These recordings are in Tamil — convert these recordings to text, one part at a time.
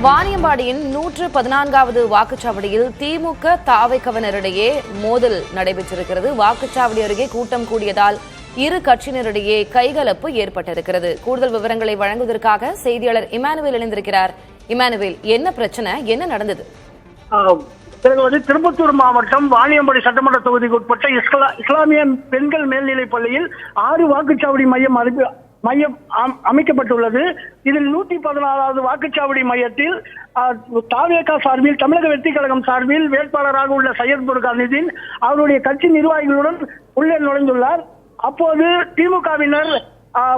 வாணியம்பாடியின் 114வது வாக்குச்சாவடியில் திமுக தாவைக்கவினரிடையே மோதல் நடைபெற்றிருக்கிறது. வாக்குச்சாவடி அருகே கூட்டம் கூடியதால் இரு கட்சியினரிடையே கைகலப்பு ஏற்பட்டிருக்கிறது. கூடுதல் விவரங்களை வழங்குவதற்காக செய்தியாளர் இமானுவேல் இணைந்திருக்கிறார். இமானுவேல், என்ன பிரச்சனை, என்ன நடந்தது? திருப்பத்தூர் மாவட்டம் வாணியம்பாடி சட்டமன்ற தொகுதிக்கு உட்பட்ட இஸ்லாமிய பெண்கள் மேல்நிலைப் பள்ளியில் 6 வாக்குச்சாவடி மையம் அமைக்கப்பட்டுள்ளது. இதில் 114வது வாக்குச்சாவடி மையத்தில் தாவேகா சார்பில், தமிழக வெற்றி கழகம் சார்பில் வேட்பாளராக உள்ள சையத் புர்கானுதீன் அவருடைய கட்சி நிர்வாகிகளுடன் உள்ளே நுழைந்துள்ளார். அப்போது திமுகவினர்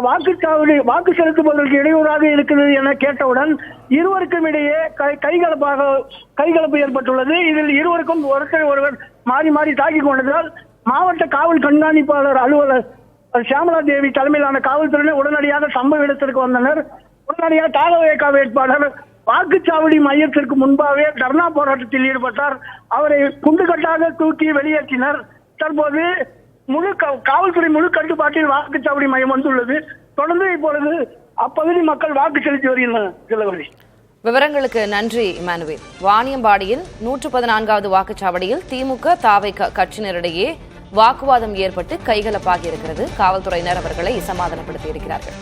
வாக்கு செலுத்துவதற்கு இடையூறாக இருக்கிறது என கேட்டவுடன் இருவருக்கும் இடையே கைகலப்பு ஏற்பட்டுள்ளது. இதில் இருவருக்கும் ஒருவர் மாறி மாறி தாக்கிக் கொண்டதால் மாவட்ட காவல் கண்காணிப்பாளர் அலுவலர் ஷியாமலா தேவி தலைமையிலான காவல்துறையினர் உடனடியாக சம்பவ இடத்திற்கு வந்தனர். உடனடியாக தாவேகா வேட்பாளர் வாக்குச்சாவடி மையத்திற்கு முன்பாகவே தர்ணா போராட்டத்தில் ஈடுபட்டார். அவரை குண்டுகட்டாக தூக்கி வெளியேற்றினர். தற்போது காவல்துறை முழு கட்டுப்பாட்டில் வாக்குச்சாவடி மையம் வந்துள்ளது. தொடர்ந்து இப்பொழுது அப்பகுதி மக்கள் வாக்கு செலுத்தி வருகின்றனர். விவரங்களுக்கு நன்றி இமானுவேல். வாணியம்பாடியில் 114வது வாக்குச்சாவடியில் திமுக தாவேகா கட்சியினரிடையே வாக்குவாதம் ஏற்பட்டு கைகலப்பாகி இருக்கிறது. காவல்துறையினர் அவர்களை சமாதானப்படுத்தி இருக்கிறார்கள்.